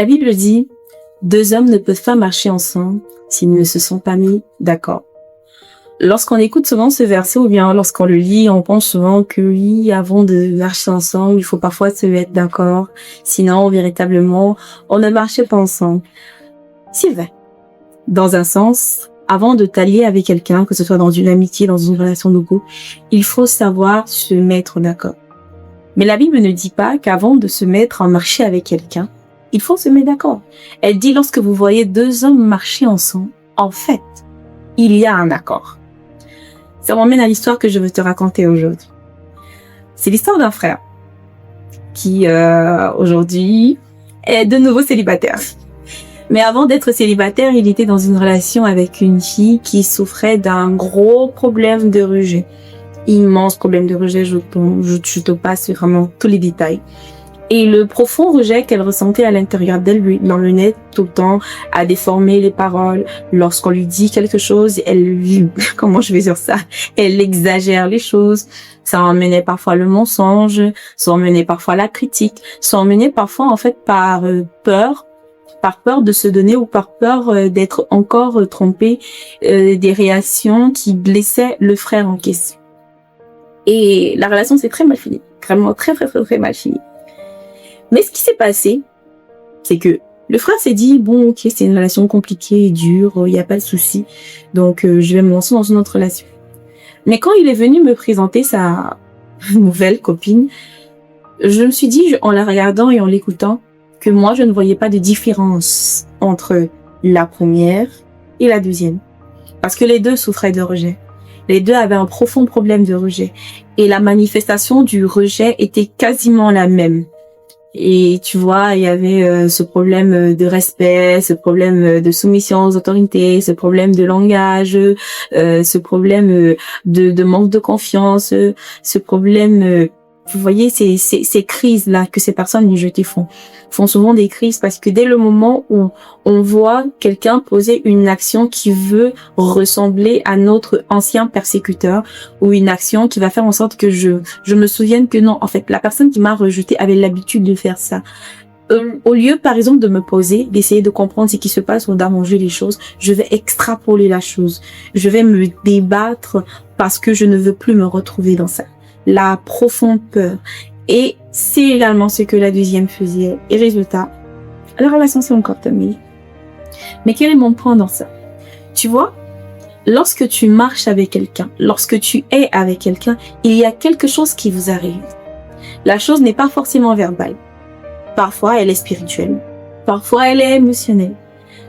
La Bible dit, deux hommes ne peuvent pas marcher ensemble s'ils ne se sont pas mis d'accord. Lorsqu'on écoute souvent ce verset ou bien lorsqu'on le lit, on pense souvent que oui, avant de marcher ensemble, il faut parfois se mettre d'accord. Sinon, véritablement, on ne marchait pas ensemble. C'est vrai. Dans un sens, avant de t'allier avec quelqu'un, que ce soit dans une amitié, dans une relation de couple, il faut savoir se mettre d'accord. Mais la Bible ne dit pas qu'avant de se mettre en marché avec quelqu'un, il faut se mettre d'accord. Elle dit lorsque vous voyez deux hommes marcher ensemble, en fait, il y a un accord. Ça m'emmène à l'histoire que je veux te raconter aujourd'hui. C'est l'histoire d'un frère qui, aujourd'hui, est de nouveau célibataire. Mais avant d'être célibataire, il était dans une relation avec une fille qui souffrait d'un gros problème de rejet. Immense problème de rejet, je te passe vraiment tous les détails. Et le profond rejet qu'elle ressentait à l'intérieur d'elle lui l'emmenait tout le temps à déformer les paroles. Lorsqu'on lui dit quelque chose, comment je vais dire ça? Elle exagère les choses. Ça emmenait parfois le mensonge, ça emmenait parfois la critique, ça emmenait parfois en fait par peur de se donner ou par peur d'être encore trompé, des réactions qui blessaient le frère en question. Et la relation s'est très mal finie, vraiment très mal finie. Mais ce qui s'est passé, c'est que le frère s'est dit, bon, ok, c'est une relation compliquée et dure, il n'y a pas de souci, donc je vais me lancer dans une autre relation. Mais quand il est venu me présenter sa nouvelle copine, je me suis dit, en la regardant et en l'écoutant, que moi, je ne voyais pas de différence entre la première et la deuxième. Parce que les deux souffraient de rejet. Les deux avaient un profond problème de rejet. Et la manifestation du rejet était quasiment la même. Et tu vois, il y avait ce problème de respect, ce problème de soumission aux autorités, ce problème de langage, ce problème de manque de confiance, ce problème... vous voyez, ces crises-là que ces personnes rejetées font souvent des crises parce que dès le moment où on voit quelqu'un poser une action qui veut ressembler à notre ancien persécuteur ou une action qui va faire en sorte que je me souvienne que non, en fait, la personne qui m'a rejeté avait l'habitude de faire ça. Au lieu, par exemple, de me poser, d'essayer de comprendre ce qui se passe ou d'arranger les choses, je vais extrapoler la chose. Je vais me débattre parce que je ne veux plus me retrouver dans ça. La profonde peur. Et c'est également ce que la deuxième faisait. Et résultat, la relation s'est encore terminée. Mais quel est mon point dans ça? Tu vois, lorsque tu marches avec quelqu'un, lorsque tu es avec quelqu'un, il y a quelque chose qui vous arrive. La chose n'est pas forcément verbale. Parfois, elle est spirituelle. Parfois, elle est émotionnelle.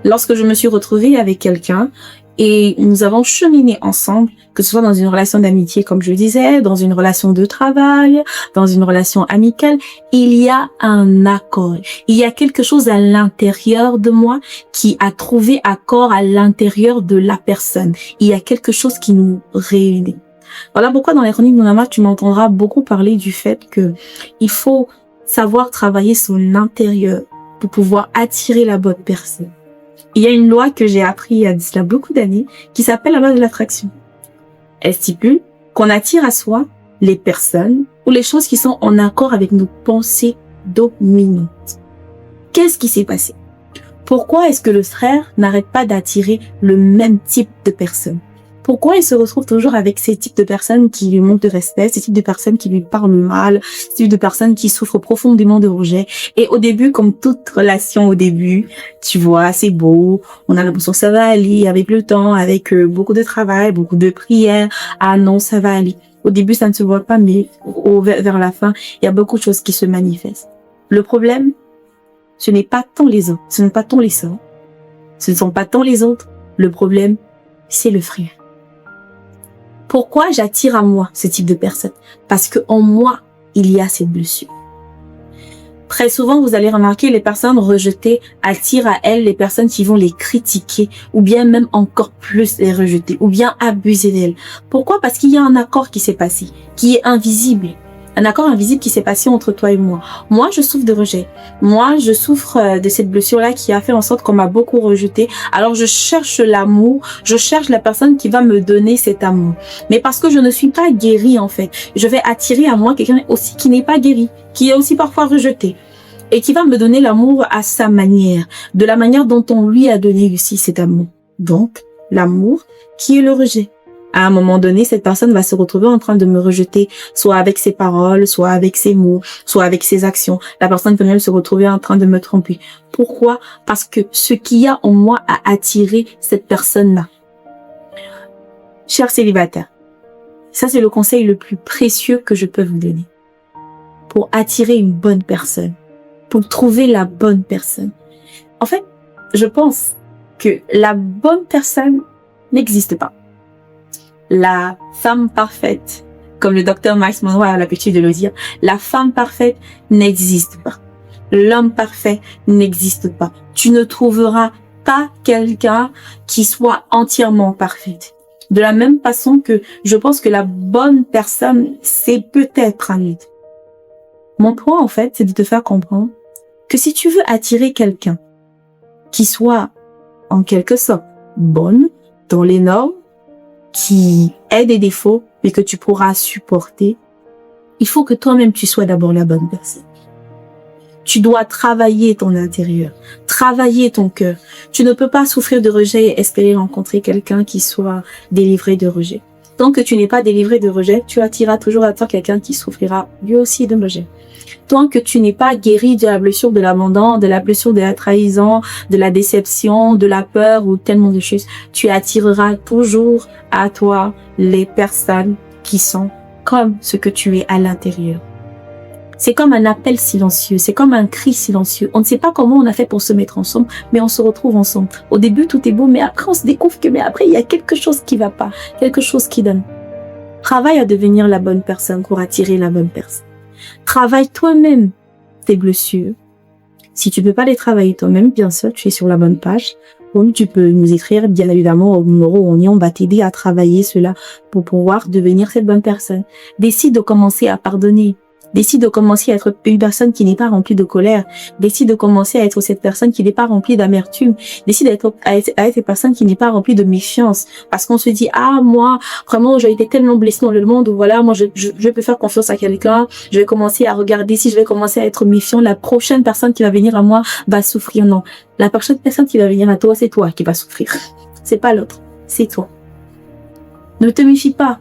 Lorsque je me suis retrouvée avec quelqu'un, et nous avons cheminé ensemble, que ce soit dans une relation d'amitié, comme je disais, dans une relation de travail, dans une relation amicale, il y a un accord. Il y a quelque chose à l'intérieur de moi qui a trouvé accord à l'intérieur de la personne. Il y a quelque chose qui nous réunit. Voilà pourquoi dans les chroniques de Nana, tu m'entendras beaucoup parler du fait que il faut savoir travailler son intérieur pour pouvoir attirer la bonne personne. Il y a une loi que j'ai appris il y a cela beaucoup d'années qui s'appelle la loi de l'attraction. Elle stipule qu'on attire à soi les personnes ou les choses qui sont en accord avec nos pensées dominantes. Qu'est-ce qui s'est passé? Pourquoi est-ce que le frère n'arrête pas d'attirer le même type de personnes? Pourquoi il se retrouve toujours avec ces types de personnes qui lui manquent de respect, ces types de personnes qui lui parlent mal, ces types de personnes qui souffrent profondément de rejet? Et au début, comme toute relation au début, tu vois, c'est beau, on a l'impression que ça va aller avec le temps, avec beaucoup de travail, beaucoup de prières. Ah non, ça va aller. Au début, ça ne se voit pas, mais vers la fin, il y a beaucoup de choses qui se manifestent. Le problème, ce n'est pas tant les autres, ce n'est pas tant les sœurs, ce ne sont pas tant les autres. Le problème, c'est le frère. Pourquoi j'attire à moi ce type de personne? Parce que en moi, il y a cette blessure. Très souvent, vous allez remarquer, les personnes rejetées attirent à elles les personnes qui vont les critiquer ou bien même encore plus les rejeter ou bien abuser d'elles. Pourquoi? Parce qu'il y a un accord qui s'est passé, qui est invisible. Un accord invisible qui s'est passé entre toi et moi. Moi, je souffre de rejet. Moi, je souffre de cette blessure-là qui a fait en sorte qu'on m'a beaucoup rejeté. Alors, je cherche l'amour. Je cherche la personne qui va me donner cet amour. Mais parce que je ne suis pas guérie, en fait, je vais attirer à moi quelqu'un aussi qui n'est pas guéri, qui est aussi parfois rejeté. et qui va me donner l'amour à sa manière, de la manière dont on lui a donné aussi cet amour. Donc, l'amour qui est le rejet. À un moment donné, cette personne va se retrouver en train de me rejeter, soit avec ses paroles, soit avec ses mots, soit avec ses actions. La personne peut même se retrouver en train de me tromper. Pourquoi? Parce que ce qu'il y a en moi a attiré cette personne-là. Chers célibataires, ça c'est le conseil le plus précieux que je peux vous donner. Pour attirer une bonne personne, pour trouver la bonne personne. En fait, je pense que la bonne personne n'existe pas. La femme parfaite, comme le docteur Max Monroe a l'habitude de le dire, la femme parfaite n'existe pas. L'homme parfait n'existe pas. Tu ne trouveras pas quelqu'un qui soit entièrement parfait. De la même façon que je pense que la bonne personne, c'est peut-être un mythe. Mon point, en fait, c'est de te faire comprendre que si tu veux attirer quelqu'un qui soit, en quelque sorte, bonne, dans les normes, qui ait des défauts, mais que tu pourras supporter, il faut que toi-même tu sois d'abord la bonne personne. Tu dois travailler ton intérieur, travailler ton cœur. Tu ne peux pas souffrir de rejet et espérer rencontrer quelqu'un qui soit délivré de rejet. Tant que tu n'es pas délivré de rejet, tu attireras toujours à toi quelqu'un qui souffrira lui aussi de rejet. Tant que tu n'es pas guéri de la blessure de l'abandon, de la blessure de la trahison, de la déception, de la peur ou tellement de choses, tu attireras toujours à toi les personnes qui sont comme ce que tu es à l'intérieur. C'est comme un appel silencieux, c'est comme un cri silencieux. On ne sait pas comment on a fait pour se mettre ensemble, mais on se retrouve ensemble. Au début, tout est beau, mais après, on se découvre que, après, il y a quelque chose qui va pas, quelque chose qui donne. Travaille à devenir la bonne personne pour attirer la bonne personne. Travaille toi-même tes blessures. Si tu peux pas les travailler toi-même, bien sûr, tu es sur la bonne page. Donc, tu peux nous écrire, bien évidemment, au numéro où on va t'aider à travailler cela pour pouvoir devenir cette bonne personne. Décide de commencer à pardonner. Décide de commencer à être une personne qui n'est pas remplie de colère. Décide de commencer à être cette personne qui n'est pas remplie d'amertume. Décide à être cette personne qui n'est pas remplie de méfiance. Parce qu'on se dit, ah, moi, vraiment, j'ai été tellement blessée dans le monde où voilà, moi, je peux faire confiance à quelqu'un. Je vais commencer à regarder si je vais commencer à être méfiant. La prochaine personne qui va venir à moi va souffrir. Non. La prochaine personne qui va venir à toi, c'est toi qui va souffrir. C'est pas l'autre. C'est toi. Ne te méfie pas.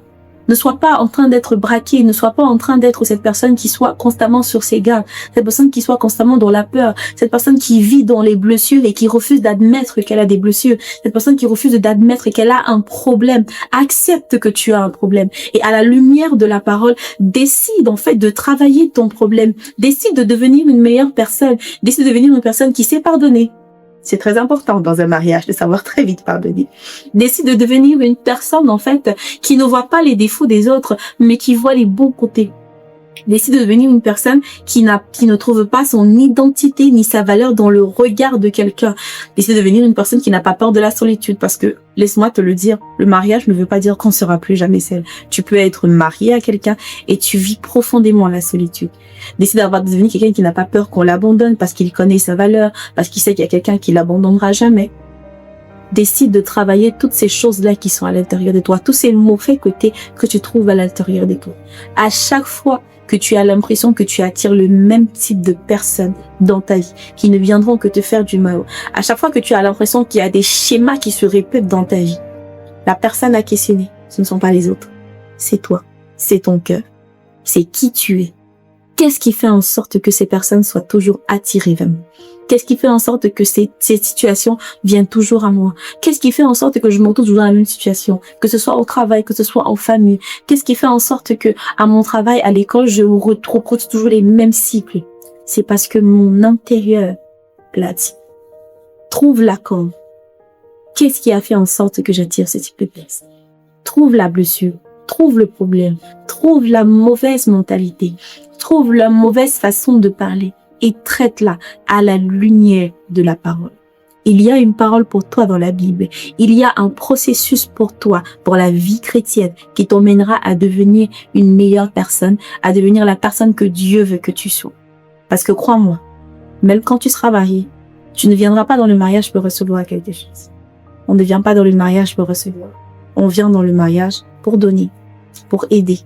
Ne sois pas en train d'être braqué, ne sois pas en train d'être cette personne qui soit constamment sur ses gardes, cette personne qui soit constamment dans la peur, cette personne qui vit dans les blessures et qui refuse d'admettre qu'elle a des blessures, cette personne qui refuse d'admettre qu'elle a un problème. Accepte que tu as un problème et à la lumière de la parole, décide en fait de travailler ton problème, décide de devenir une meilleure personne, décide de devenir une personne qui sait pardonner. C'est très important dans un mariage de savoir très vite pardonner. Décide de devenir une personne, en fait, qui ne voit pas les défauts des autres, mais qui voit les bons côtés. Décide de devenir une personne qui ne trouve pas son identité ni sa valeur dans le regard de quelqu'un. Décide de devenir une personne qui n'a pas peur de la solitude parce que, laisse-moi te le dire, le mariage ne veut pas dire qu'on ne sera plus jamais seul. Tu peux être marié à quelqu'un et tu vis profondément la solitude. Décide de devenir quelqu'un qui n'a pas peur qu'on l'abandonne parce qu'il connaît sa valeur, parce qu'il sait qu'il y a quelqu'un qui l'abandonnera jamais. Décide de travailler toutes ces choses-là qui sont à l'intérieur de toi, tous ces mauvais côtés que tu trouves à l'intérieur de toi. À chaque fois que tu as l'impression que tu attires le même type de personnes dans ta vie, qui ne viendront que te faire du mal, à chaque fois que tu as l'impression qu'il y a des schémas qui se répètent dans ta vie, la personne à questionner, ce ne sont pas les autres. C'est toi, c'est ton cœur, c'est qui tu es. Qu'est-ce qui fait en sorte que ces personnes soient toujours attirées vers moi? Qu'est-ce qui fait en sorte que ces situations viennent toujours à moi? Qu'est-ce qui fait en sorte que je me retrouve toujours dans la même situation? Que ce soit au travail, que ce soit en famille. Qu'est-ce qui fait en sorte que à mon travail, à l'école, je retrouve toujours les mêmes cycles? C'est parce que mon intérieur l'a dit. Trouve la cause. Qu'est-ce qui a fait en sorte que j'attire ce type de personnes? Trouve la blessure. Trouve le problème. Trouve la mauvaise mentalité. Trouve la mauvaise façon de parler. Et traite-la à la lumière de la parole. Il y a une parole pour toi dans la Bible. Il y a un processus pour toi, pour la vie chrétienne, qui t'emmènera à devenir une meilleure personne, à devenir la personne que Dieu veut que tu sois. Parce que crois-moi, même quand tu seras marié, tu ne viendras pas dans le mariage pour recevoir quelque chose. On ne vient pas dans le mariage pour recevoir. On vient dans le mariage pour donner, pour aider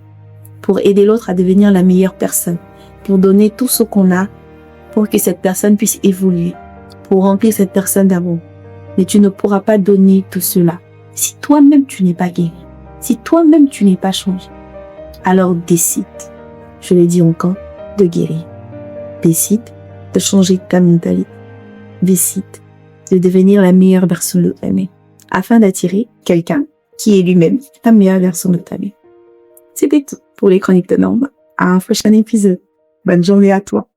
l'autre à devenir la meilleure personne, pour donner tout ce qu'on a, pour que cette personne puisse évoluer, pour remplir cette personne d'amour. Mais tu ne pourras pas donner tout cela si toi-même tu n'es pas guéri, si toi-même tu n'es pas changé. Alors décide, je le dis encore, de guérir. Décide de changer ta mentalité. Décide de devenir la meilleure version de toi-même afin d'attirer quelqu'un qui est lui-même la meilleure version de toi-même. C'était tout pour les chroniques de Norma. À un prochain épisode. Bonne journée à toi.